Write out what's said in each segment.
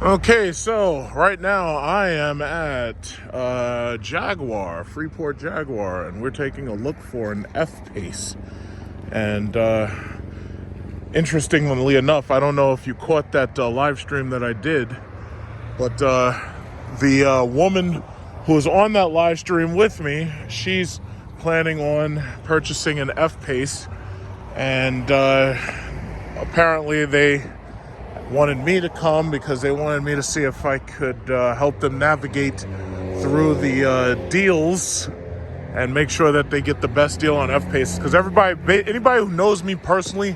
Okay, so right now I am at Jaguar, Freeport Jaguar, and we're taking a look for an F-PACE. And interestingly enough, I don't know if you caught that live stream that I did, but the woman who was on that live stream with me, she's planning on purchasing an F-PACE, and apparently they wanted me to come because they wanted me to see if I could help them navigate through the deals and make sure that they get the best deal on F-PACE. Because anybody who knows me personally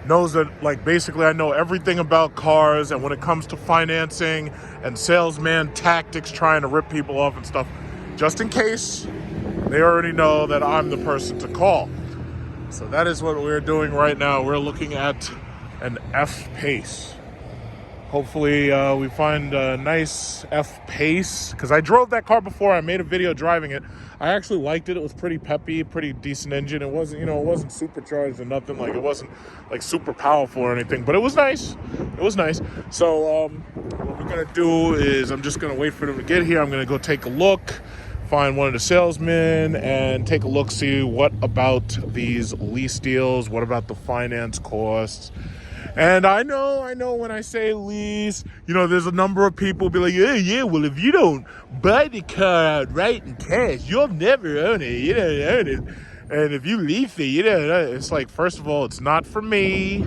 knows that, like, basically I know everything about cars, and when it comes to financing and salesman tactics, trying to rip people off and stuff, just in case, they already know that I'm the person to call. So that is what we're doing right now. We're looking at an F-PACE. Hopefully we find a nice F-PACE, because I drove that car before. I made a video driving it. I actually liked it. It was pretty peppy, pretty decent engine. It wasn't, it wasn't supercharged or nothing. Like, it wasn't like super powerful or anything, but it was nice. It was nice. So what we're gonna do is I'm just gonna wait for them to get here. I'm gonna go take a look, find one of the salesmen, and take a look, see what about these lease deals, what about the finance costs. And I know when I say lease, there's a number of people be like, yeah, well, if you don't buy the car outright in cash, you'll never own it. You don't own it. And if you lease it, you don't own it. It's like, first of all, it's not for me.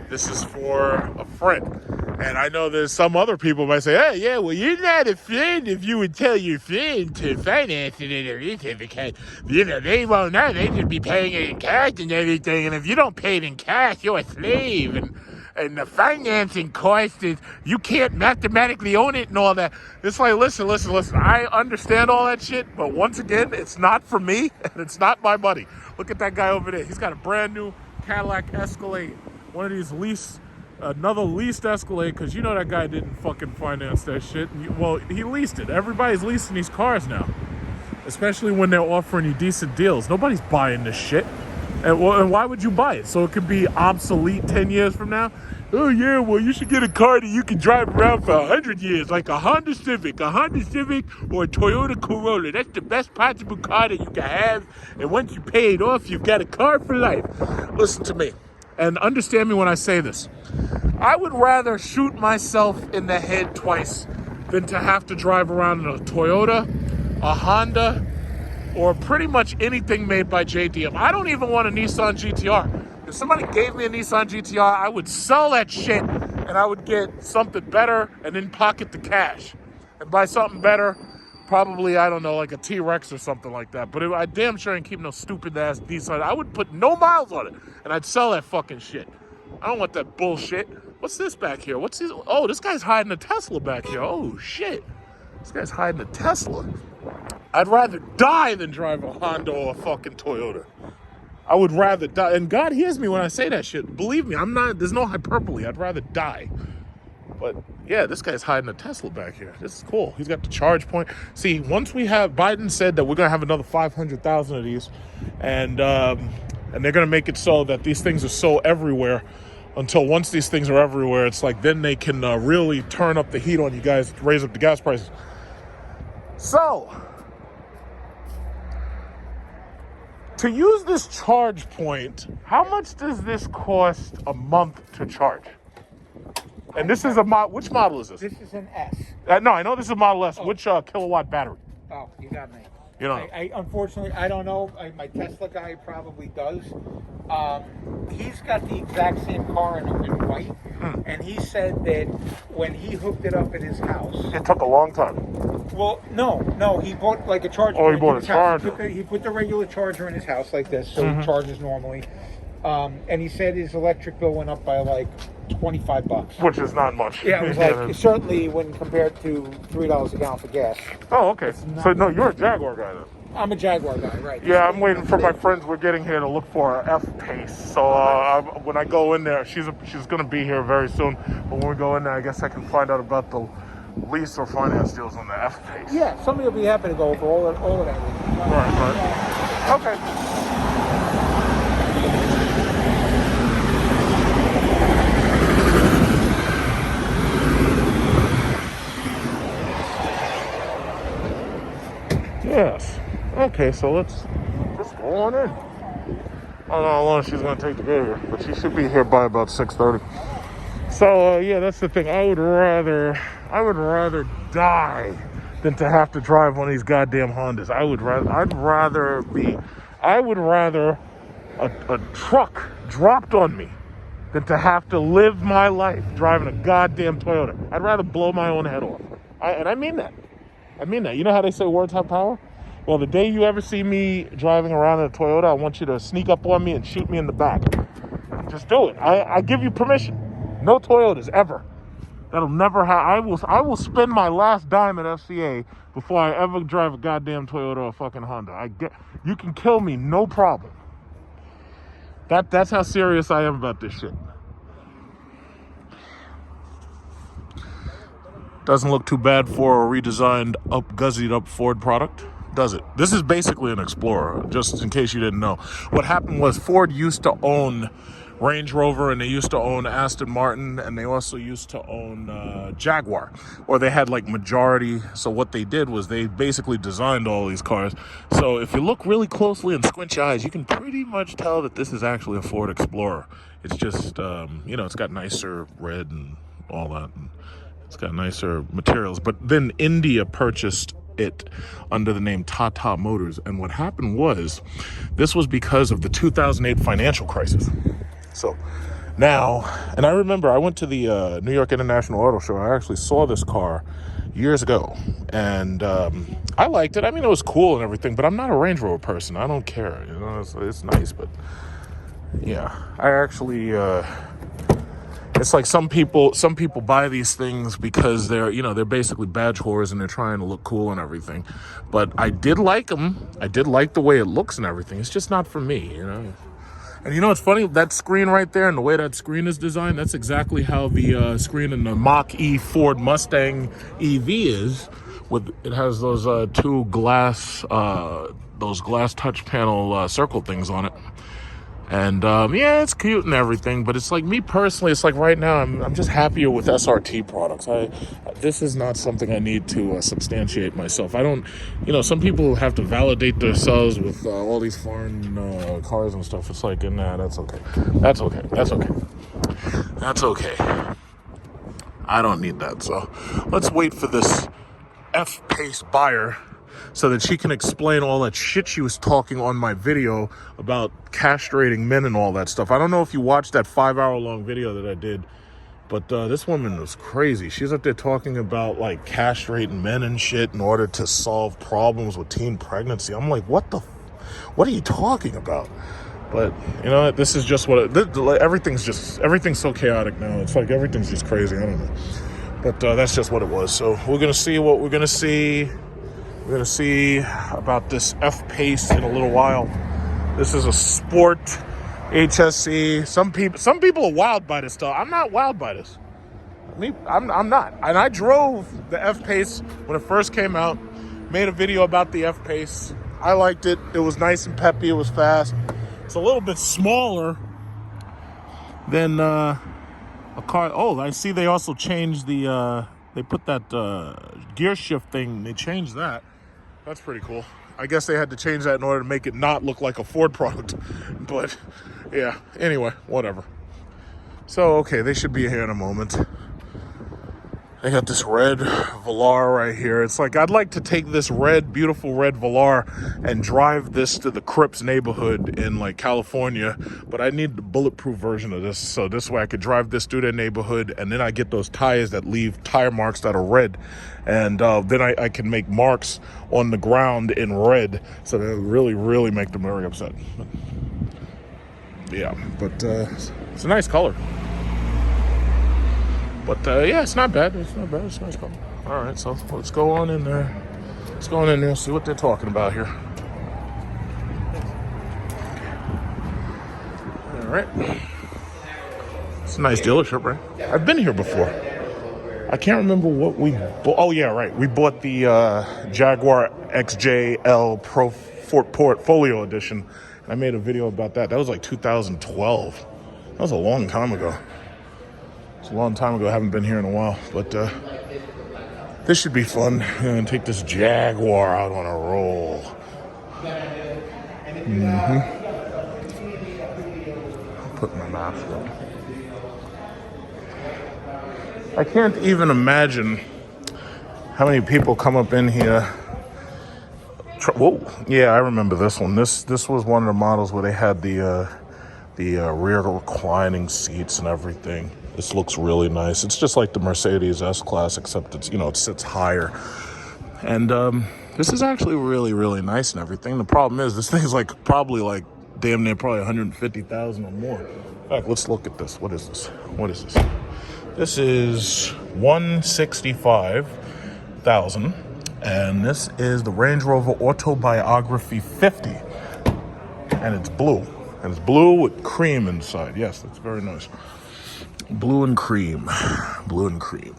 This is for a friend. And I know there's some other people might say, oh, yeah, well, you're not a friend if you would tell your friend to finance it in a lease because, they won't know. They should be paying it in cash and everything. And if you don't pay it in cash, you're a slave. And the financing cost is, you can't mathematically own it and all that. It's like, listen. I understand all that shit, but once again, it's not for me, and it's not my money. Look at that guy over there. He's got a brand new Cadillac Escalade. One of these another leased Escalade, because that guy didn't fucking finance that shit. Well, he leased it. Everybody's leasing these cars now, especially when they're offering you decent deals. Nobody's buying this shit. And why would you buy it? So it could be obsolete 10 years from now? Oh, yeah, well, you should get a car that you can drive around for 100 years, like a Honda Civic or a Toyota Corolla. That's the best possible car that you can have. And once you pay it off, you've got a car for life. Listen to me, and understand me when I say this. I would rather shoot myself in the head twice than to have to drive around in a Toyota, a Honda, or pretty much anything made by JDM. I don't even want a Nissan GTR. If somebody gave me a Nissan GTR, I would sell that shit and I would get something better and then pocket the cash. And buy something better, probably, I don't know, like a T-Rex or something like that. But I damn sure ain't keep no stupid ass Nissan. I would put no miles on it and I'd sell that fucking shit. I don't want that bullshit. What's this back here? What's this? Oh, this guy's hiding a Tesla back here. Oh, shit. This guy's hiding a Tesla. I'd rather die than drive a Honda or a fucking Toyota. I would rather die. And God hears me when I say that shit. Believe me, there's no hyperbole. I'd rather die. But yeah, this guy's hiding a Tesla back here. This is cool. He's got the charge point. See, once Biden said that we're going to have another 500,000 of these. And they're going to make it so that these things are so everywhere. Until once these things are everywhere, it's like then they can really turn up the heat on you guys, raise up the gas prices. So, to use this charge point, how much does this cost a month to charge? And this is which model is this? This is an S. No, I know this is a Model S. Oh. Which kilowatt battery? Oh, you got me. I unfortunately, I don't know. My Tesla guy probably does. He's got the exact same car in white, and he said that when he hooked it up at his house, it took a long time. Well, no, he bought like a charger. Oh, he bought a charger. He put the regular charger in his house like this, so he charges normally. And he said his electric bill went up by like $25. Which is not much. Yeah, it was like, certainly when compared to $3 a gallon for gas. Oh, okay. So, no, you're a Jaguar guy then. I'm a Jaguar guy, right. Yeah, I'm waiting for my friends. We're getting here to look for an F-PACE. So when I go in there, she's going to be here very soon. But when we go in there, I guess I can find out about the lease or finance deals on the F-PACE. Yeah, somebody will be happy to go over all of that. Right. Okay. Yes. Okay, so let's just go on in. I don't know how long she's going to take to get here, but she should be here by about 6:30. So, yeah, that's the thing. I would rather die than to have to drive one of these goddamn Hondas. I would rather a truck dropped on me than to have to live my life driving a goddamn Toyota. I'd rather blow my own head off. And I mean that. I mean that. You know how they say words have power? Well, the day you ever see me driving around in a Toyota, I want you to sneak up on me and shoot me in the back. Just do it. I give you permission. No Toyotas ever. That'll never happen. I will spend my last dime at FCA before I ever drive a goddamn Toyota or a fucking Honda. You can kill me, no problem. That's how serious I am about this shit. Doesn't look too bad for a redesigned, guzzied up Ford product, does it? This is basically an Explorer, just in case you didn't know. What happened was Ford used to own Range Rover, and they used to own Aston Martin, and they also used to own Jaguar, or they had like majority. So what they did was they basically designed all these cars. So if you look really closely and squint your eyes, you can pretty much tell that this is actually a Ford Explorer. It's just, it's got nicer red and all that. And it's got nicer materials. But then India purchased it under the name Tata Motors. And what happened was, this was because of the 2008 financial crisis. So now, and I remember I went to the New York International Auto Show. I actually saw this car years ago, and I liked it. I mean, it was cool and everything, but I'm not a Range Rover person. I don't care. It's nice, but yeah, I actually... It's like some people buy these things because they're basically badge whores and they're trying to look cool and everything. But I did like them. I did like the way it looks and everything. It's just not for me, And it's funny, that screen right there and the way that screen is designed, that's exactly how the screen in the Mach-E Ford Mustang EV is. It has those two glass touch panel circle things on it. And yeah, it's cute and everything, but it's like, me personally, it's like right now I'm just happier with SRT products. This is not something I need to substantiate myself. I don't, some people have to validate themselves with all these foreign cars and stuff. It's like, nah, that's okay. That's okay. That's okay. That's okay. I don't need that. So let's wait for this F-PACE buyer so that she can explain all that shit she was talking on my video about castrating men and all that stuff. I don't know if you watched that 5-hour-long video that I did, but this woman was crazy. She's up there talking about like castrating men and shit in order to solve problems with teen pregnancy. I'm like, what are you talking about? But this is just everything's so chaotic now. It's like everything's just crazy. I don't know, but that's just what it was. So we're gonna see what we're gonna see. We're going to see about this F-PACE in a little while. This is a sport HSE. Some people are wild by this stuff. I'm not wild by this. I'm not. And I drove the F-PACE when it first came out. Made a video about the F-PACE. I liked it. It was nice and peppy. It was fast. It's a little bit smaller than a car. Oh, I see they also changed the... they put that gear shift thing. They changed that. That's pretty cool. I guess they had to change that in order to make it not look like a Ford product. But yeah, anyway, whatever. So, okay, they should be here in a moment. They got this red Velar right here. It's like, I'd like to take this beautiful red Velar and drive this to the Crips neighborhood in like California, but I need the bulletproof version of this. So this way I could drive this through their neighborhood, and then I get those tires that leave tire marks that are red. And then I can make marks on the ground in red. So that would really, really make them very upset. Yeah, but it's a nice color. But yeah, it's not bad. It's not bad. It's a nice color. All right, so let's go on in there. Let's go on in there and see what they're talking about here. All right. It's a nice dealership, right? I've been here before. I can't remember what we bought. Oh, yeah, right. We bought the Jaguar XJL Pro Portfolio Edition. I made a video about that. That was like 2012. That was a long time ago. It's a long time ago. I haven't been here in a while. But This should be fun. I'm gonna take this Jaguar out on a roll. Put my mask on. I can't even imagine how many people come up in here. Whoa, yeah, I remember this one. This was one of the models where they had the rear reclining seats and everything. This looks really nice. It's just like the Mercedes S-Class, except it's, it sits higher. And this is actually really, really nice and everything. The problem is this thing's probably damn near probably 150,000 or more. In fact, let's look at this. What is this? What is this? This is 165,000, and this is the Range Rover Autobiography 50, and it's blue. And it's blue with cream inside. Yes, that's very nice. Blue and cream. Blue and cream.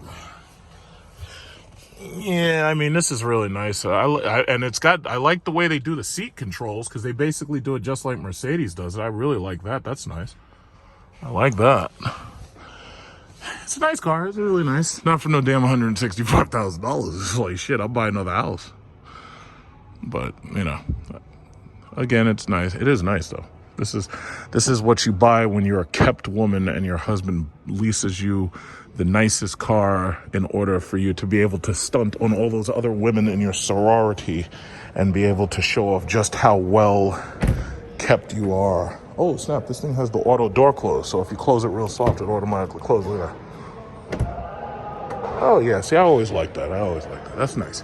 Yeah, I mean, this is really nice. I like the way they do the seat controls, because they basically do it just like Mercedes does it. I really like that. That's nice. I like that. It's a nice car. It's really nice. Not for no damn $165,000. It's like, shit, I'll buy another house. But, again, it's nice. It is nice, though. This is what you buy when you're a kept woman and your husband leases you the nicest car in order for you to be able to stunt on all those other women in your sorority and be able to show off just how well kept you are. Oh, snap. This thing has the auto door close, so if you close it real soft, it automatically closes. Look at that. Oh, yeah. See, I always like that. That's nice.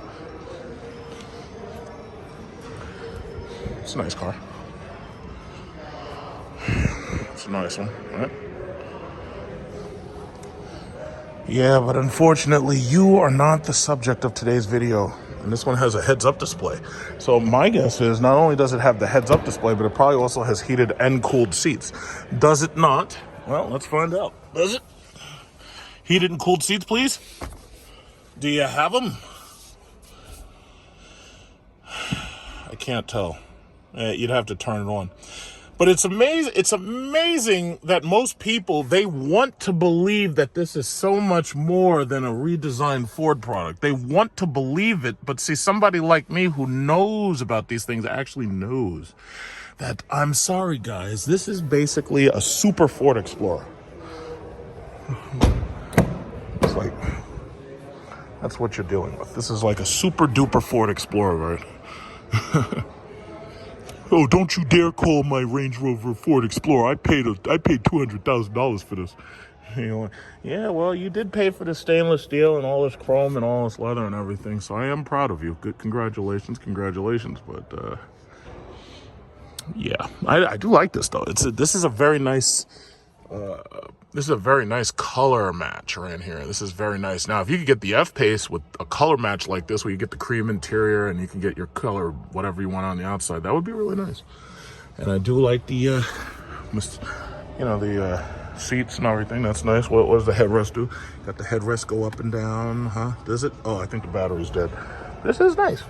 It's a nice car. It's a nice one, right? Yeah, but unfortunately, you are not the subject of today's video. And this one has a heads-up display. So my guess is not only does it have the heads-up display, but it probably also has heated and cooled seats. Does it not? Well, let's find out. Does it? Heated and cooled seats, please? Do you have them? I can't tell. You'd have to turn it on. But it's amazing that most people, they want to believe that this is so much more than a redesigned Ford product. They want to believe it, but see, somebody like me who knows about these things actually knows that, I'm sorry guys, this is basically a super Ford Explorer. It's like, that's what you're dealing with. This is like a super duper Ford Explorer, right? Oh, don't you dare call my Range Rover Ford Explorer. I paid $200,000 for this. Yeah, well, you did pay for the stainless steel and all this chrome and all this leather and everything, so I am proud of you. Good, congratulations. But yeah, I do like this though. This is a very nice color match right here. This is very nice. Now, if you could get the F-Pace with a color match like this, where you get the cream interior and you can get your color, whatever you want on the outside, that would be really nice. And I do like the, the seats and everything. That's nice. What does the headrest do? Got the headrest go up and down, huh? Does it? Oh, I think the battery's dead. This is nice.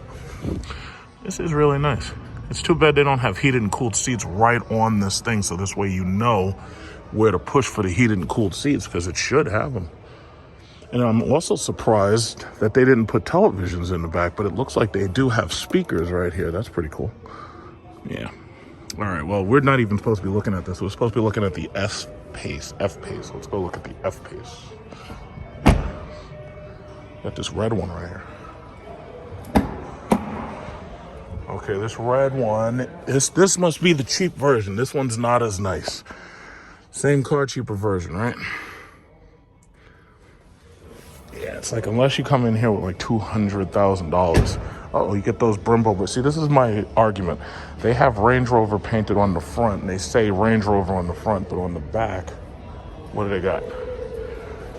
This is really nice. It's too bad they don't have heated and cooled seats right on this thing, so this way you know where to push for the heated and cooled seats, because it should have them. And I'm also surprised that they didn't put televisions in the back, but it looks like they do have speakers right here. That's pretty cool. Yeah. All right, well, we're not even supposed to be looking at this. We're supposed to be looking at the F-Pace. Let's go look at the F-Pace. Got this red one right here. Okay, this red one, this must be the cheap version. This one's not as nice. Same car, cheaper version, right? Yeah, it's like, unless you come in here with like $200,000. Oh, you get those Brembo. But see, this is my argument. They have Range Rover painted on the front, and they say Range Rover on the front, but on the back, what do they got?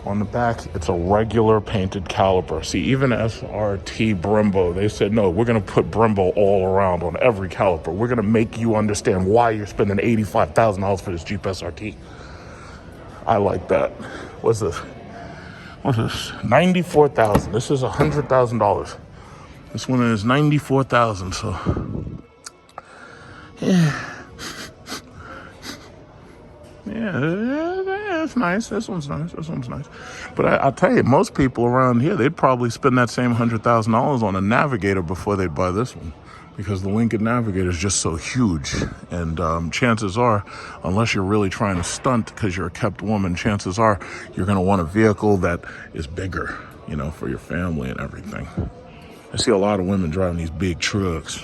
On the back, it's a regular painted caliper. See, even SRT Brembo, they said, no, we're going to put Brembo all around on every caliper. We're going to make you understand why you're spending $85,000 for this Jeep SRT. I like that. What's this? $94,000. This is $100,000. This one is $94,000. So, yeah, it's nice. This one's nice. But I'll tell you, most people around here, they'd probably spend that same $100,000 on a Navigator before they'd buy this one, because the Lincoln Navigator is just so huge. And chances are, unless you're really trying to stunt because you're a kept woman, chances are you're going to want a vehicle that is bigger, you know, for your family and everything. I see a lot of women driving these big trucks,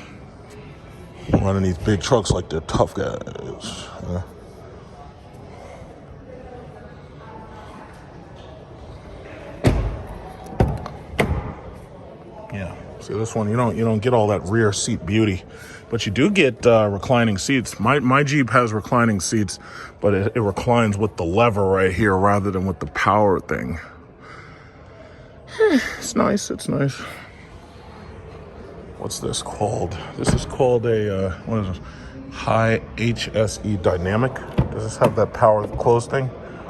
running these big trucks like they're tough guys. Yeah. See, this one, you don't get all that rear seat beauty, but you do get reclining seats. My Jeep has reclining seats, but it reclines with the lever right here rather than with the power thing. It's nice. It's nice. What's this called? This is called a what is this? High HSE Dynamic. Does this have that power close thing?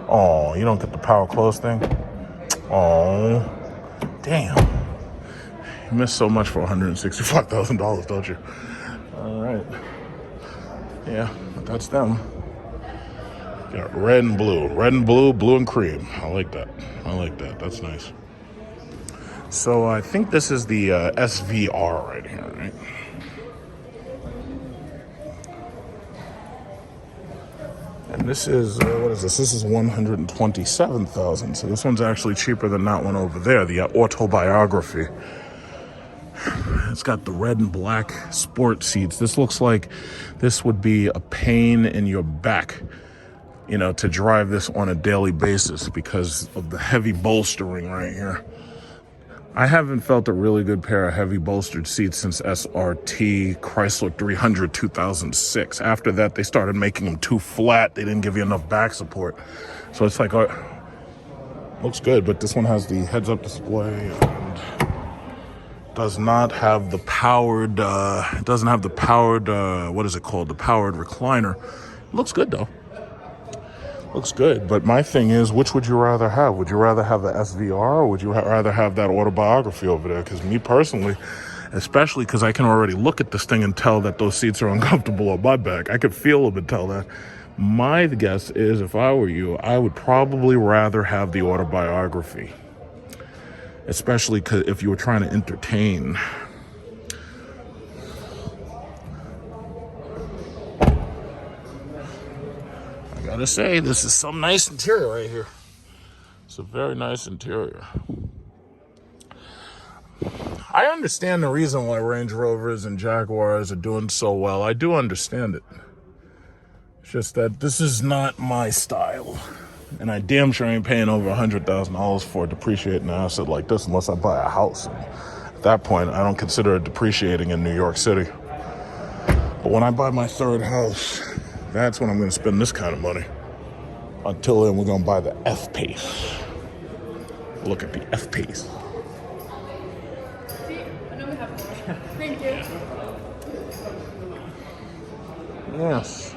Oh, you don't get the power close thing. Oh, damn. You miss so much for $165,000, don't you? All right. Yeah, but that's them. Got red and blue. Red and blue, blue and cream. I like that. I like that. That's nice. So I think this is the SVR right here, right? And this is, what is this? This is $127,000. So this one's actually cheaper than that one over there, the Autobiography. It's got the red and black sport seats. This looks like this would be a pain in your back, you know, to drive this on a daily basis because of the heavy bolstering right here. I haven't felt a really good pair of heavy bolstered seats since SRT Chrysler 300 2006. After that, they started making them too flat. They didn't give you enough back support. So it's like, looks good, but this one has the heads-up display and does not have the powered, what is it called? The powered recliner. It looks good though. Looks good, but my thing is, which would you rather have? Would you rather have the SVR or would you rather have that Autobiography over there? Because me personally, especially because I can already look at this thing and tell that those seats are uncomfortable on my back. I could feel them and tell that. My guess is, if I were you, I would probably rather have the Autobiography. Especially if you were trying to entertain. I gotta say, this is some nice interior right here. It's a very nice interior. I understand the reason why Range Rovers and Jaguars are doing so well. I do understand it. It's just that this is not my style. And I damn sure ain't paying over $100,000 for a depreciating asset like this unless I buy a house. And at that point, I don't consider it depreciating in New York City. But when I buy my third house, that's when I'm going to spend this kind of money. Until then, we're going to buy the F-PACE. Look at the F-PACE. Thank you. Yes.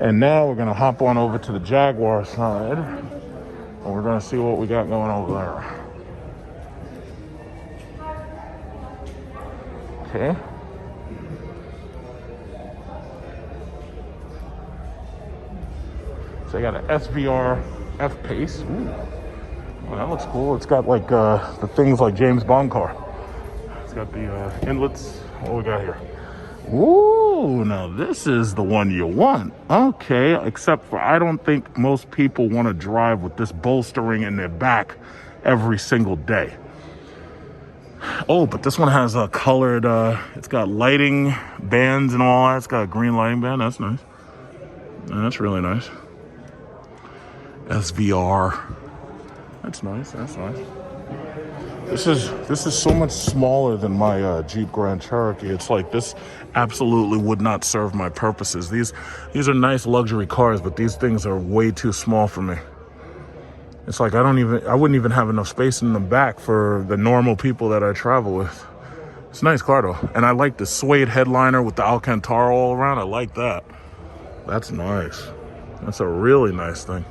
And now we're going to hop on over to the Jaguar side. And we're going to see what we got going over there. Okay. So I got an SVR F-PACE. Ooh. Well, that looks cool. It's got like the things like James Bond car. It's got the inlets. What we got here? Ooh, now this is the one you want. Okay, except for I don't think most people want to drive with this bolstering in their back every single day. Oh, but this one has a colored, it's got lighting bands and all that. It's got a green lighting band. That's nice. That's really nice. SVR. That's nice. That's nice. This is so much smaller than my Jeep Grand Cherokee. It's like this absolutely would not serve my purposes. These are nice luxury cars, but these things are way too small for me. It's like I wouldn't even have enough space in the back for the normal people that I travel with. It's a nice car though, and I like the suede headliner with the Alcantara all around. I like that. That's nice. That's a really nice thing.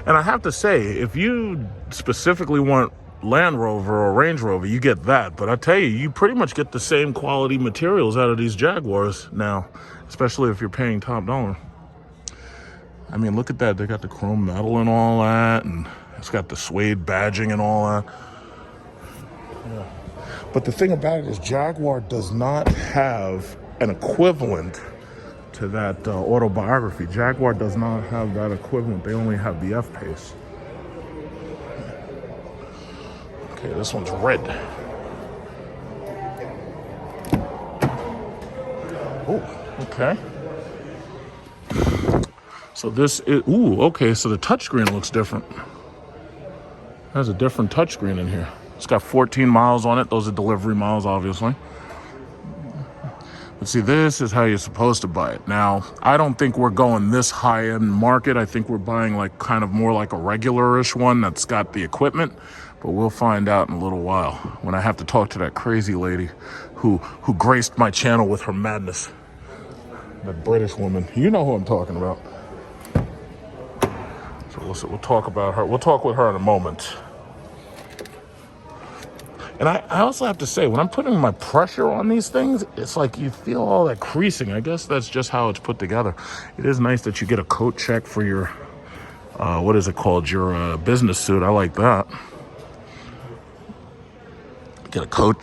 And I have to say, if you specifically want Land Rover or Range Rover, you get that. But I tell you, you pretty much get the same quality materials out of these Jaguars now, especially if you're paying top dollar. I mean, look at that. They got the chrome metal and all that, and It's got the suede badging and all that. Yeah. But the thing about it is Jaguar does not have an equivalent to that autobiography. Jaguar does not have that equivalent. They only have the F-PACE. Okay, this one's red. Oh, okay. So this is, ooh, okay, so the touchscreen looks different. Has a different touchscreen in here. It's got 14 miles on it. Those are delivery miles, obviously. But see, this is how you're supposed to buy it. Now, I don't think we're going this high-end market. I think we're buying like kind of more like a regular-ish one that's got the equipment. But we'll find out in a little while when I have to talk to that crazy lady who graced my channel with her madness. That British woman. You know who I'm talking about. So we'll talk about her. We'll talk with her in a moment. And I also have to say, when I'm putting my pressure on these things, it's like you feel all that creasing. I guess that's just how it's put together. It is nice that you get a coat check for your, what is it called? Your business suit. I like that. Get a coat.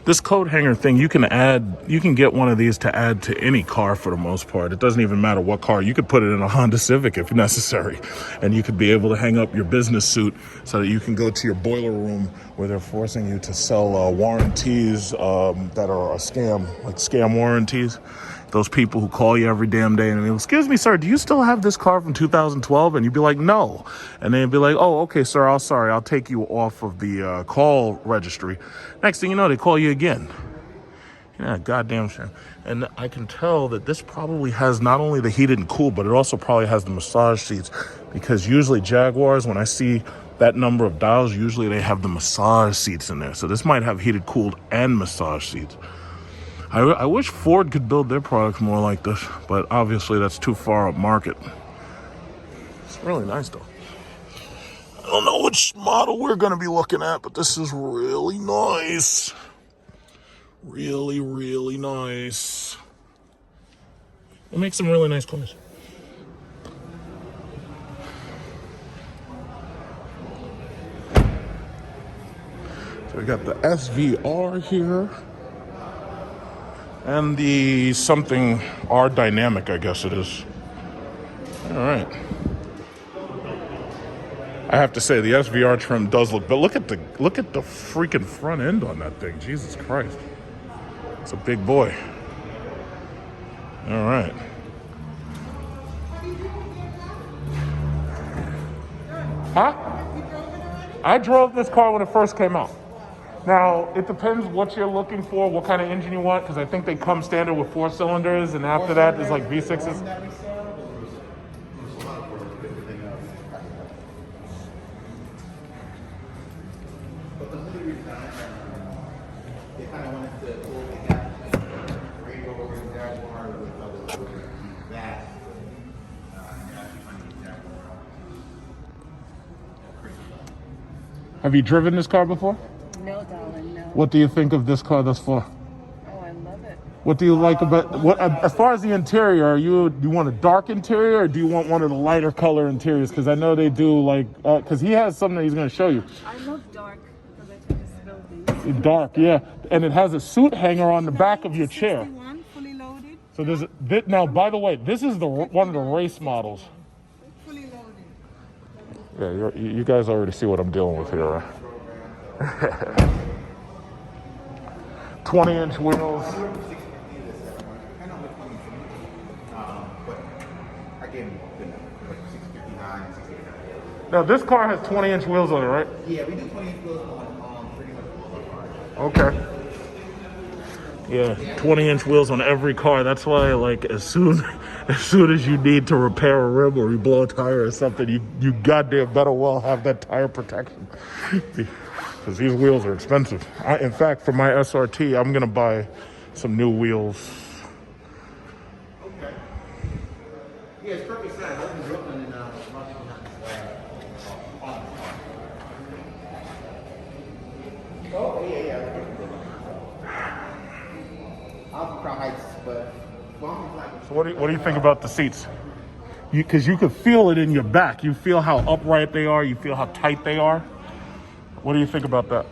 This coat hanger thing, you can get one of these to add to any car for the most part. It doesn't even matter what car. You could put it in a Honda Civic if necessary. And you could be able to hang up your business suit so that you can go to your boiler room where they're forcing you to sell warranties that are a scam, like scam warranties. Those people who call you every damn day and they go, excuse me, sir, do you still have this car from 2012? And you'd be like, no. And they'd be like, oh, okay, sir, I'll take you off of the call registry. Next thing you know, they call you again. Yeah, goddamn shame. And I can tell that this probably has not only the heated and cool, but it also probably has the massage seats, because usually Jaguars, when I see that number of dials, usually they have the massage seats in there. So this might have heated, cooled, and massage seats. I wish Ford could build their products more like this, but obviously that's too far up market. It's really nice though. I don't know which model we're going to be looking at, but this is really nice. Really, really nice. It makes some really nice cars. So we got the SVR here. And the something R Dynamic, I guess it is. All right. I have to say the SVR trim does look, but look at the freaking front end on that thing. Jesus Christ. It's a big boy. All right. Huh? I drove this car when it first came out. Now, it depends what you're looking for, what kind of engine you want, because I think they come standard with 4 cylinders, and after that, there's like V6s. Have you driven this car before? No, darling, no. What do you think of this car thus far? Oh, I love it. What do you like about what? As far as the interior, do you want a dark interior or do you want one of the lighter color interiors? Because I know they do like, because he has something that he's going to show you. I love dark because I tend to spill these. Dark, yeah, and it has a suit hanger on the back of your chair. 61, fully loaded. So there's now. By the way, this is one of the race models. Fully loaded. Yeah, you guys already see what I'm dealing with here, right? 20-inch wheels. Now this car has 20-inch wheels on it, right? Yeah, we do 20-inch wheels on pretty much all the cars. Okay. Yeah, 20-inch wheels on every car. That's why, like, as soon as you need to repair a rim or you blow a tire or something, you goddamn better well have that tire protection. Because these wheels are expensive. In fact, for my SRT, I'm gonna buy some new wheels. Okay. Yeah, it's perfect size. I live in Brooklyn and oh yeah. I'm from Crown Heights, but So what do you think about the seats? because you could feel it in your back. You feel how upright they are. You feel how tight they are. What do you think about that?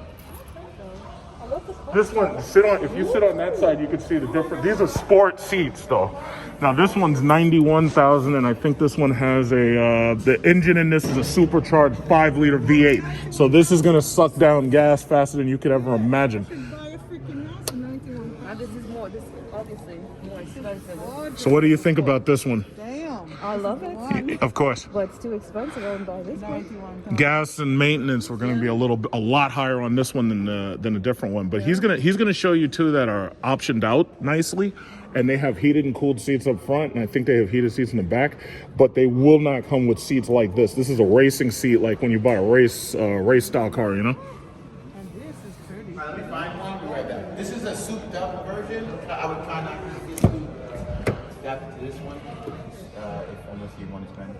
This one, if you sit on that side, you can see the difference. These are sport seats, though. Now this one's 91,000, and I think this one has the engine in this is a supercharged 5-liter V8. So this is gonna suck down gas faster than you could ever imagine. Buy a freaking house for 91. This is more, this is obviously more expensive. So what do you think about this one? Damn. I love it, Of course. but it's too expensive. I wouldn't buy this one. 91. Gas and maintenance were going to be a lot higher on this one than a different one. But he's gonna show you two that are optioned out nicely, and they have heated and cooled seats up front, and I think they have heated seats in the back. But they will not come with seats like this. This is a racing seat, like when you buy a race style car, you know. And this is pretty. Let me find one right back. This is a souped up version. I would try not to get too adapt to this one, unless you want to spend.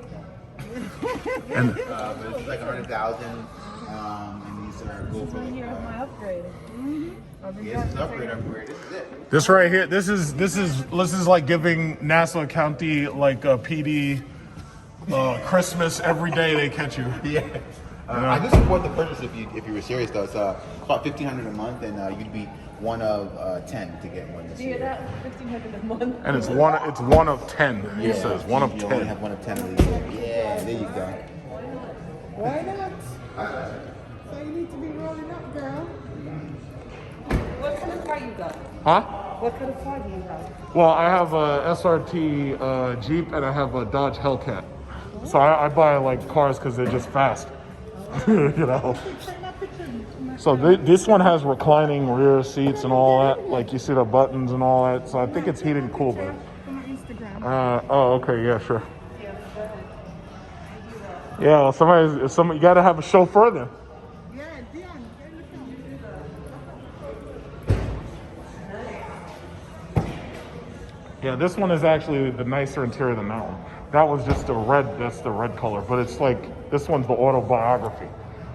But it's like 100,000, and these are go for Here is my upgrade. yeah, this is upgrade. This is it. This right here, this is like giving Nassau County like a PD Christmas every day they catch you. Yeah. I do support the purchase if you were serious though. It's about $1,500 a month, and you'd be one of 10 to get one this Do you hear year. that? $1,500 a month. And it's one of 10. He says one of You only 10. have one of 10 of these. Yeah, there you go. Why not? So you need to be rolling up, girl. What kind of car you got? Huh? What kind of car do you have? Well, I have a SRT Jeep and I have a Dodge Hellcat. So I buy like cars because they're just fast. You know. Take my picture. So this one has reclining rear seats and all that. Like you see the buttons and all that. So I think it's heated and cooled. But, On my Instagram. oh, okay, yeah, sure. Yeah, well, you gotta have a chauffeur then. Yeah, Dion, get in the car. Yeah, this one is actually the nicer interior than that one. That was just that's the red color. But it's like, this one's the autobiography.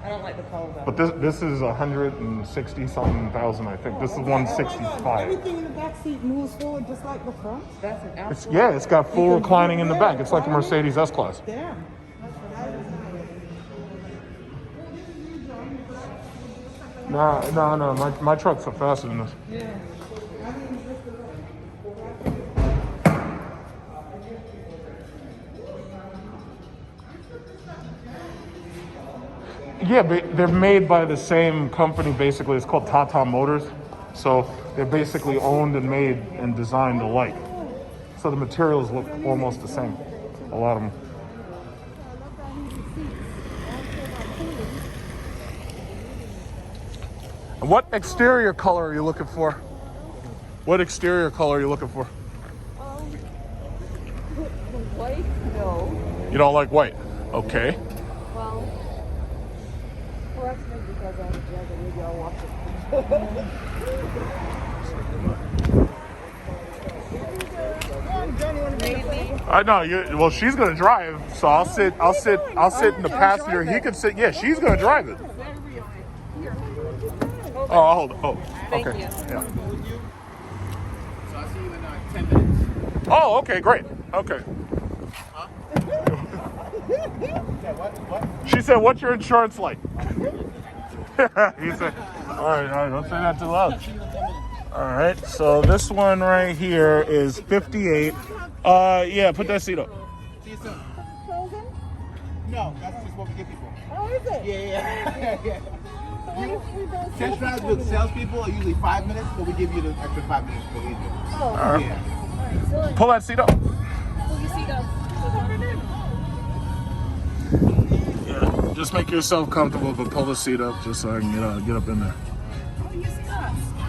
I don't like the color though. But this is 160 something thousand, I think. This is 165. Everything in the back seat moves forward just like the front. That's an It's, absolute. yeah, it's got full reclining in the back. It's like a Mercedes S-Class. Damn. No, my trucks are faster than this. Yeah, but they're made by the same company, basically. It's called Tata Motors. So they're basically owned and made and designed alike. So the materials look almost the same. A lot of them. And what exterior color are you looking for? What exterior color are you looking for? White? No. You don't like white? Okay. Well, perhaps maybe because I'm a maybe I'll watch it. Maybe. I know. Well, she's gonna drive, so I'll sit in the passenger. He can sit. Yeah, she's gonna drive it. Oh, I'll hold it. Oh, Thank okay. you. Yeah. So I'll see you in 10 minutes. Oh, okay, great. Okay. She said, "What's your insurance like?" He said, all right, don't say that too loud. All right, so this one right here is 58. Yeah, put that seat up. See you soon. No, that's just what we give people. Oh, is it? Yeah. Test drives with salespeople are usually 5 minutes, but we give you the extra 5 minutes for leisure. Oh, Yeah. Pull that seat up. pull your seat up. Yeah, just make yourself comfortable, but pull the seat up just so I can get up in there.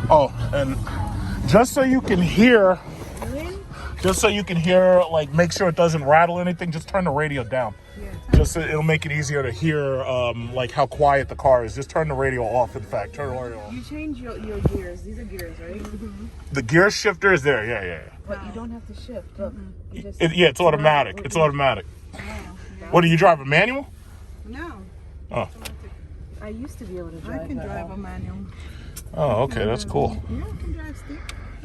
Oh, and just so you can hear, like, make sure it doesn't rattle anything, just turn the radio down. Just so it'll make it easier to hear, like, how quiet the car is. Just turn the radio off, in fact. Turn the radio off. You change your gears. These are gears, right? The gear shifter is there, yeah. But you don't have to shift. Look, you just Yeah, it's automatic. It's automatic. What, do you drive a manual? No, Oh, I used to be able to I drive. can that. drive a manual. oh, okay, that's cool. Yeah, I can drive stick.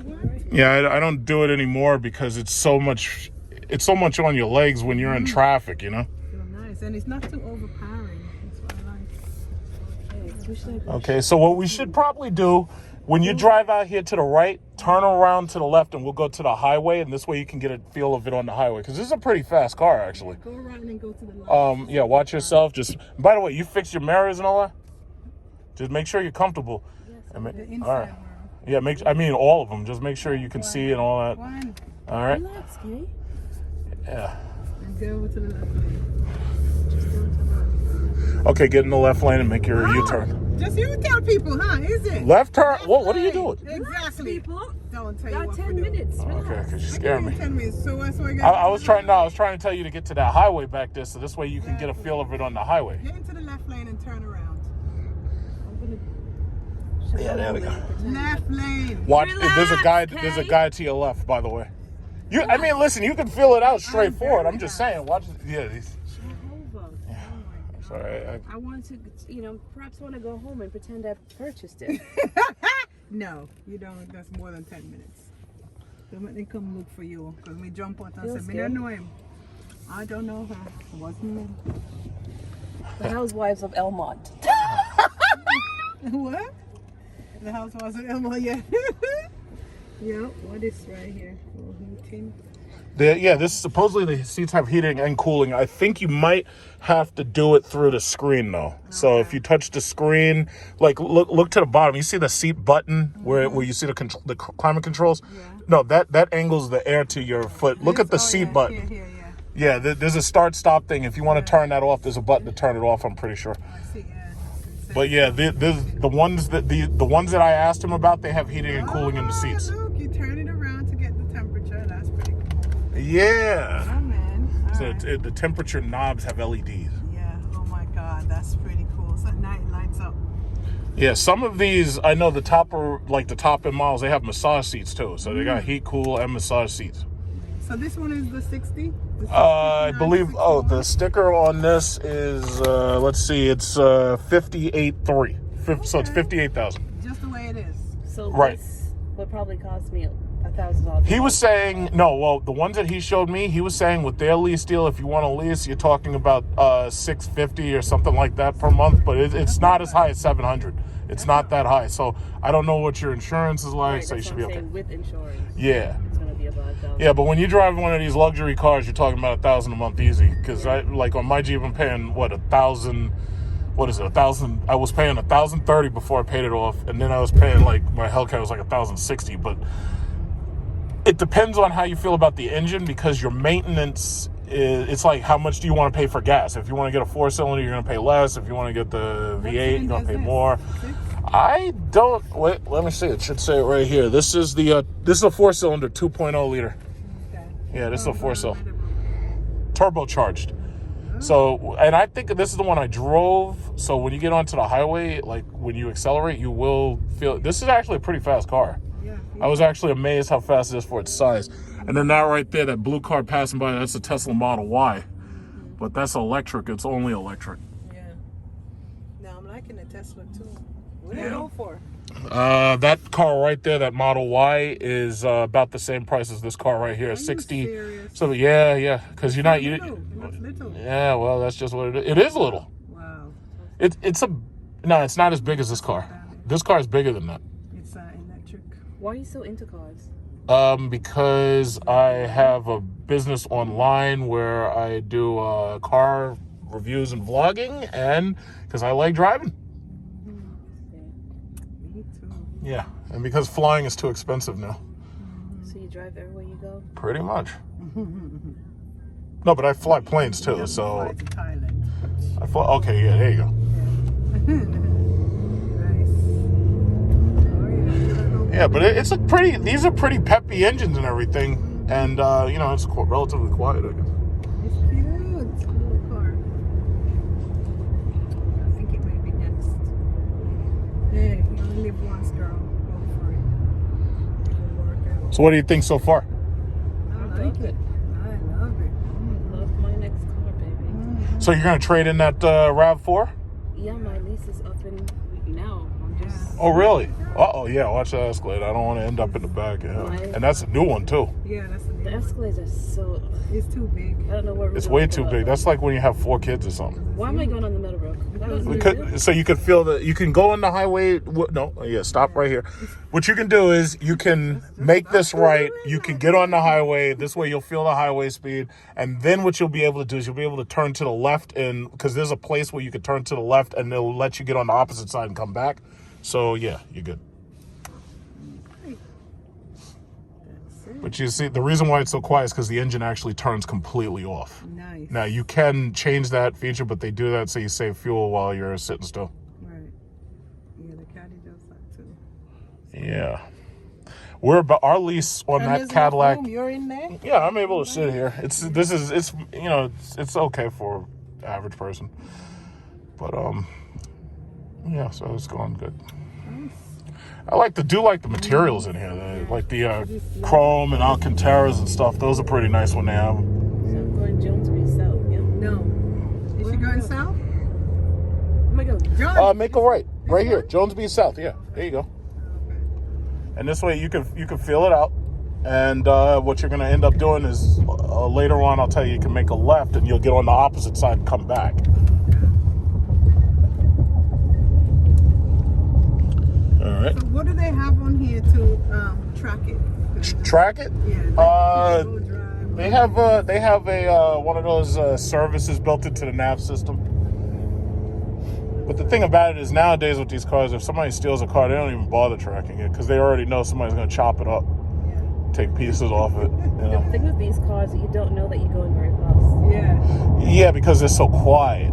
What? Yeah, I don't do it anymore because it's so much. it's so much on your legs when you're in traffic, you know. So nice, and it's not too overpowering. That's what I like. Okay, so what we should probably do when you drive out here to the right, turn around to the left, and we'll go to the highway, and this way you can get a feel of it on the highway, because this is a pretty fast car, actually. Go around and go to the left. Yeah, watch yourself. Just, by the way, you fix your mirrors and all that. Just make sure you're comfortable. The inside all right. mirror. Yeah, I mean all of them. Just make sure you can see and all that. One. All right. Relax, Kay. Yeah. And go over to the left lane. Just go to the left. Okay, get in the left lane and make your U-turn. Just you tell people, huh? Is it? Left turn. What are you doing? Exactly. People, Don't tell you got what 10 to do. minutes. Okay, Relax. because you scared me. 10 minutes. So that's what I was trying to tell you to get to that highway back there, so this way you can get a feel of it on the highway. Get into the left lane and turn around. Yeah, there we go. Left lane. Watch. There's a guy. Relax, There's a Kay. guy to your left, by the way. I mean, listen. You can feel it out straightforward. I'm just saying. Watch. Yeah. Jehovah. Sorry. I want to, perhaps want to go home and pretend I purchased it. No, you don't. That's more than 10 minutes. Don't let me come look for you. Because we jump out and Feels say, good. I don't know him. I don't know her. It wasn't me. The Housewives of Elmont. What? The house wasn't Elmo yet. Yep, what is right here? Heating. This supposedly the seats have heating and cooling. I think you might have to do it through the screen though. So if you touch the screen, like look to the bottom, you see the seat button where you see the climate controls. Yeah. No, that angles the air to your foot. Look at the seat button. Here, Yeah, there's a start-stop thing. If you want to turn that off, there's a button to turn it off. I'm pretty sure. I see, yeah. But yeah, the ones that I asked him about, they have heating and cooling in the seats. Look, you turn it around to get the temperature. That's pretty cool. Yeah. Oh, man. All So right. the temperature knobs have LEDs. Yeah, oh my God, that's pretty cool. So at night it lights up. Yeah, some of these I know the top end models, they have massage seats too. So they got heat, cool, and massage seats. So this one is the 60? I believe. Oh, the sticker on this is let's see, it's 58.3. So it's 58,000. Just the way it is. So Right. this would probably cost me $1,000. He was saying no. Well, the ones that he showed me, he was saying with their lease deal, if you want to lease, you're talking about $650 or something like that per month. But it's not as high as $700. It's not that high. So I don't know what your insurance is like. Right, So you that's should what be I'm okay. saying, with insurance. Yeah. It's going to be about $1,000. Yeah, but when you drive one of these luxury cars, you're talking about $1,000 a month easy. Because I like on my Jeep, I'm paying $1,000. What is it? $1,000. I was paying $1,030 before I paid it off, and then I was paying like my Hellcat was like $1,060. But it depends on how you feel about the engine, because your maintenance it's like how much do you want to pay for gas? If you want to get a 4-cylinder, you're going to pay less. If you want to get the V8, you're going to pay more. I don't wait. Let me see. It should say it right here. This is a 4-cylinder 2.0 liter. Okay. Yeah, this is a 4-cylinder, turbocharged. So, and I think this is the one I drove. So when you get onto the highway, like when you accelerate, you will feel. This is actually a pretty fast car. Yeah. I was actually amazed how fast it is for its size. And then that right there, that blue car passing by, that's a Tesla Model Y. But that's electric. It's only electric. Yeah. Now I'm liking the Tesla too. What do you go for? That car right there, that Model Y, is about the same price as this car right here, 60. serious? So yeah, because Little. It looks little. Yeah, well, that's just what it is. It is little. Wow. No, it's not as big as this car. This car is bigger than that. It's electric. Why are you so into cars? Because I have a business online where I do car reviews and vlogging, and because I like driving. Me too. Yeah, and because flying is too expensive now. So you drive everywhere you go? Pretty much. No, but I fly planes too, Fly so to Thailand. I fly. Okay, yeah, there you go. Nice. Oh yeah. Yeah, but these are pretty peppy engines and everything, and it's relatively quiet, I guess. It's cute. It's a little car. I think it may be next. Hey, you only live once, girl. Go for it. It'll work out. So what do you think so far? I like it. I love it. Love my next car, baby. So you're gonna trade in that RAV4? Yeah, my lease is up in now. I'm just Oh, really? Girl, Uh-oh, yeah, watch the Escalade. I don't want to end up in the back. Yeah. And that's a new one, too. Yeah, that's The Escalades are so. it's too big. I don't know where we're It's going way with too that. big. That's like when you have 4 kids or something. Why am I going on the Meadowbrook? I don't We know. could, so you could feel that you can go on the highway. No, yeah, stop right here. What you can do is you can make this right. You can get on the highway. This way you'll feel the highway speed. And then what you'll be able to do is you'll be able to turn to the left, and because there's a place where you can turn to the left and they'll let you get on the opposite side and come back. So yeah, you're good. But you see, the reason why it's so quiet is because the engine actually turns completely off. Nice. Now, you can change that feature, but they do that so you save fuel while you're sitting still. Right. Yeah, the caddy does that too. Yeah. We're about our lease on And that there's Cadillac. enough room, you're in there? Yeah, I'm able to sit here. It's it's okay for the average person. But yeah, so it's going good. I like the materials in here, like the chrome and Alcantaras and stuff. Those are pretty nice when they have them. So I'm going Jonesbury South, yeah? No. Is she going south? Oh my God. John. Make a right here, Jones Beach South. Yeah, there you go. And this way you can feel it out. And what you're going to end up doing is later on, I'll tell you, you can make a left and you'll get on the opposite side and come back. All right. So what do they have on here to track it? Track it? Yeah. They have a one of those services built into the nav system. But the thing about it is nowadays with these cars, if somebody steals a car, they don't even bother tracking it because they already know somebody's going to chop it up, take pieces off it. You know? The thing with these cars that you don't know that you're going very fast. Yeah. Yeah, because they're so quiet.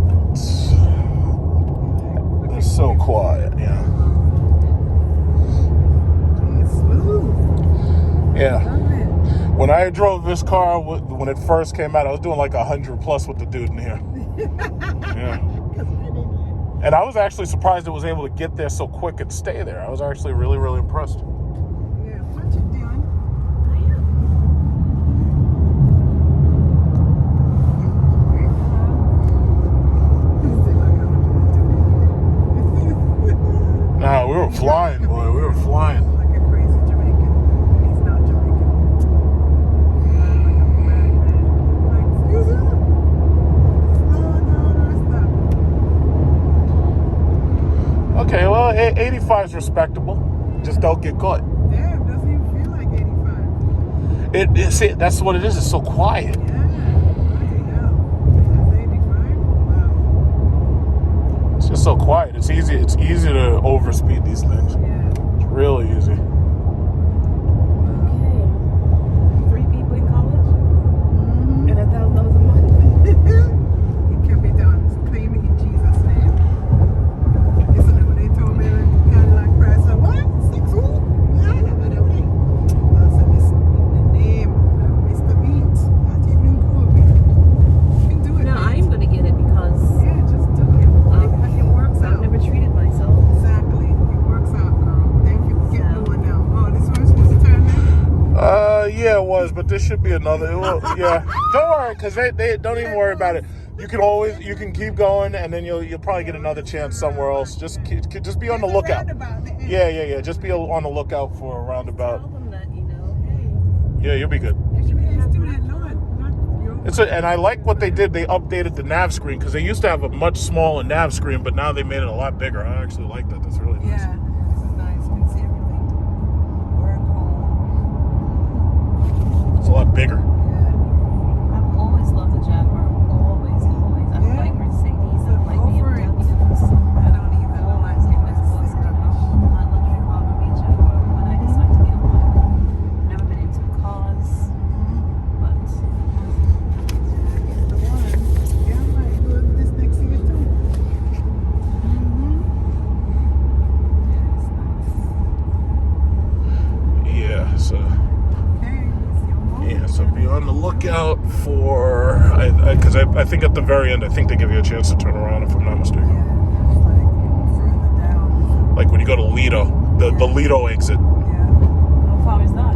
They're so quiet, yeah. It's smooth. Yeah. Love it. When I drove this car, when it first came out, I was doing like 100 plus with the dude in here. Yeah. And I was actually surprised it was able to get there so quick and stay there. I was actually really, really impressed. Yeah. What you doing? Nah, we were flying, boy. We were flying. Like a crazy Jamaican. He's not Jamaican. Like a madman. Like, excuse me. Stop. Okay, well, 85 is respectable. Just don't get caught. Damn, doesn't even feel like 85. That's what it is. It's so quiet. Yeah. Bloody hell. That's 85? Wow. It's just so quiet. It's easy. It's easy to overspeed these things. Yeah. It's really easy. Okay. 3 people in college Mm-hmm. and $1,000 a month. It can be done. Claim it in Jesus' name. Listen to when they told me Cadillac price. I what? 6 who? Yeah, I don't know. I said, listen, in the name of Mr. Beat, not even cool. You can do it. No, mate. I'm going to get it because Yeah, just do it. It works I've out. never treated myself. Exactly. It works out, girl. Thank you for getting the one now. Oh, this one's supposed to turn now? Yeah, it was, but this should be another. Yeah, don't worry, because they don't even worry about it. You can keep going, and then you'll probably get another chance somewhere else. Just be on the lookout. Yeah. Just be on the lookout for a roundabout. Tell them that, hey. Yeah, you'll be good. And I like what they did. They updated the nav screen because they used to have a much smaller nav screen, but now they made it a lot bigger. I actually like that. That's really nice. Yeah, this is nice. You can see everything. Work home. It's a lot bigger. I've always loved the Jaguar. Always. I Yeah. like Mercedes. I like Go for it. BMWs. I don't even know my Always think this was my luxury car would be a Jaguar when I decide to get one. Never been into cars, but the one. Yeah, I might do this next year too. Yeah. So. Okay, it's your moment. Yeah, so be on the lookout for, because I think at the very end, I think they give you a chance to turn around, if I'm not mistaken. Yeah, it's like further down. Like when you go to Lido, the Lido exit. Yeah. how far is that?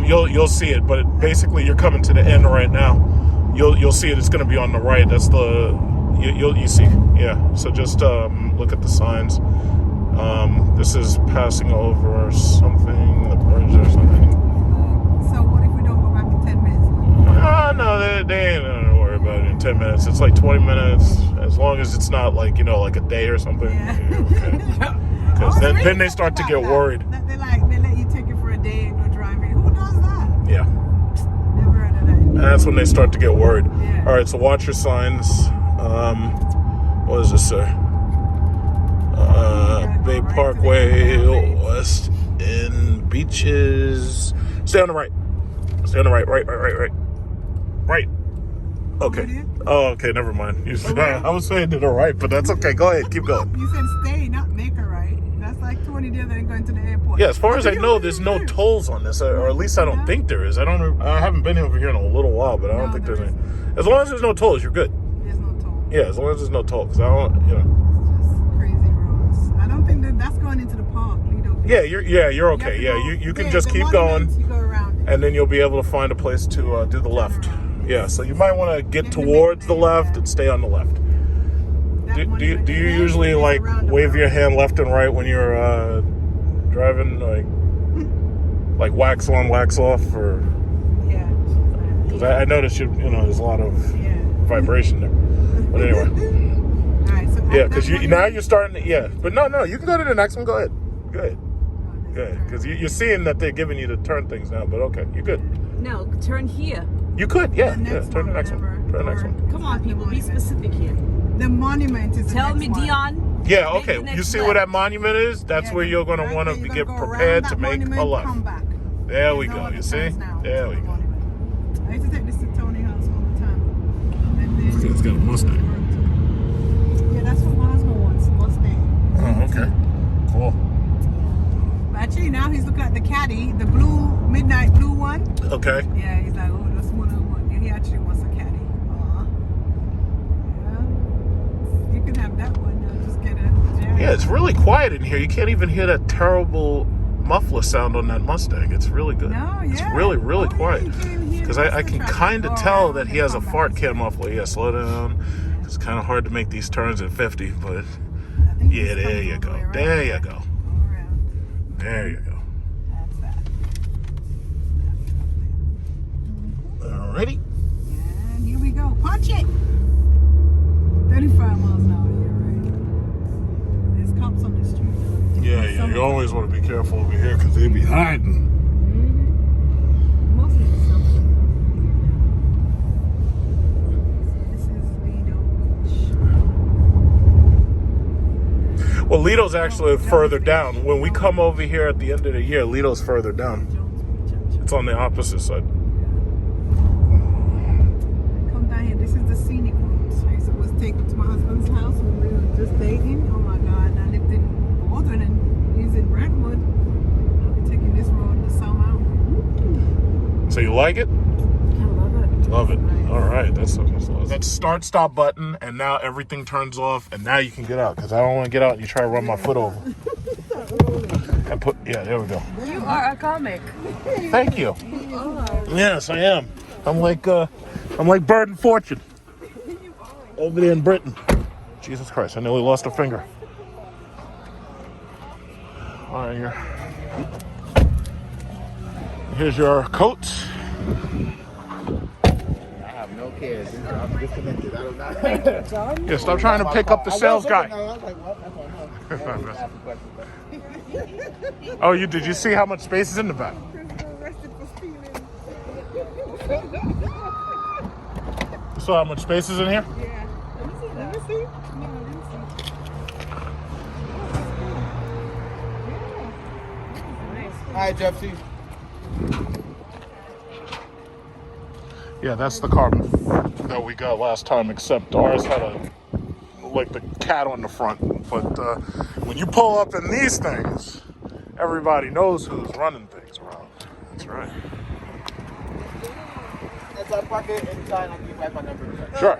You'll see it, but basically you're coming to the end right now. You'll see it. It's going to be on the right. That's you see. Yeah. So just look at the signs. This is passing over something, the bridge or something. So what if we don't go back in 10 minutes? No, they ain't gonna worry about it in 10 minutes. It's like 20 minutes, as long as it's not like, like a day or something. Yeah. Because then they start to get worried. They let you take it for a day and go driving. Who does that? Yeah. Never heard of that. And that's when they start to get worried. Yeah. All right, so watch your signs. What does this say? Bay right Parkway, to the West End Beaches. Stay on the right. Stay on the right. Right. Okay. Oh, okay, never mind. I was saying to the right, but that's okay. Go ahead, keep going. You said stay, not make a right. That's like 20 days and going to the airport. Yeah, as far as I know, there's no tolls on this, or at least I don't think there is. I haven't been over here in a little while, but I don't think there's any. As long as there's no tolls, you're good. There's no toll. Yeah, as long as there's no toll, because I don't, It's just crazy roads. I don't think that's going into the park, Lido. Yeah, you're okay. Yeah, you can just keep going, You go around it. and then you'll be able to find a place to do the left. Yeah, so you might want to get towards the left and stay on the left. Do you usually like wave your hand left and right when you're driving, like wax on, wax off, or? Yeah. Because I noticed there's a lot of Yeah. vibration there. But anyway, All right, so yeah, because now you're starting to, yeah. But no, you can go to the next one. Go ahead. Good, because you're seeing that they're giving you to turn things now. But okay, you're good. No, turn here. You could, yeah. The next Turn the one, next one. whatever. Turn the next one. Come on, people, be specific here. The monument is the Tell next me, one. Dion. Yeah, Make okay. the next You see left. where that monument is? That's Yeah, where you're going to right want there, to you're get gonna go prepared around to that make a monument, left. Come back. There we There's no go. other You see? turns now. There we The go. monument. I used to take this to Tony House all the time. And then It's got a Mustang. Yeah, that's what my husband wants. Mustang. Oh, okay. Cool. But actually, now he's looking at the caddy, the midnight blue one. Okay. Yeah, he's like, oh, that's one I want. Yeah, he actually wants a caddy. Yeah. You can have that one. Just get a Jag. Yeah, it's really quiet in here. You can't even hear that terrible muffler sound on that Mustang. It's really good. No, yeah. It's really, really Oh, yeah, quiet. you can't even hear Because the I can traffic kind of go tell around that and he has a come fart back. can muffler. Yeah, slow down. It's kind of hard to make these turns at 50, but I think yeah, it's there coming you all the go. way around. There you go. All around. There you go. That's that. Alrighty. And here we go. Punch it! 35 miles an hour, yeah, right. There's cops on the street. Though. Yeah. You always want to be careful over here because they be hiding. Mostly the summer. This is Lido Beach. Well, Lido's actually further down. When we come over here at the end of the year, Lido's further down. Jones Beach. It's on the opposite side. Come down here. This is the scenic route. So I was taken to my husband's house when we were just dating. Oh my God. I lived in Baldwin and he's in Brentwood. I'll be taking this road in the summer. So you like it? I love it. Love it. All right, that's start stop button, and now everything turns off, and now you can get out because I don't want to get out and you try to run my foot over. And there we go. You are a comic. Thank you. Yes, I am. I'm like Bird and Fortune over there in Britain. Jesus Christ, I nearly lost a finger. All right, here's your coats. I have no cares. I'm disconnected. I don't know. Yeah, stop trying to pick up the sales guy. I was like, what? That's what I know. Ask a question, Oh, did you see how much space is in the back? Arrested for stealing. You saw how much space is in here? Yeah. Let me see. No, let me see. Hi, Jeffsy. Yeah, that's the car that we got last time, except ours had the cat on the front. But when you pull up in these things, everybody knows who's running things around. That's right. If I park it inside, I'll give you back my number. Sure.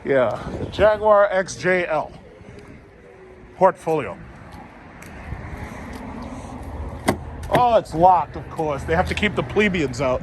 Yeah, the Jaguar XJL Portfolio. Oh, it's locked, of course. They have to keep the plebeians out.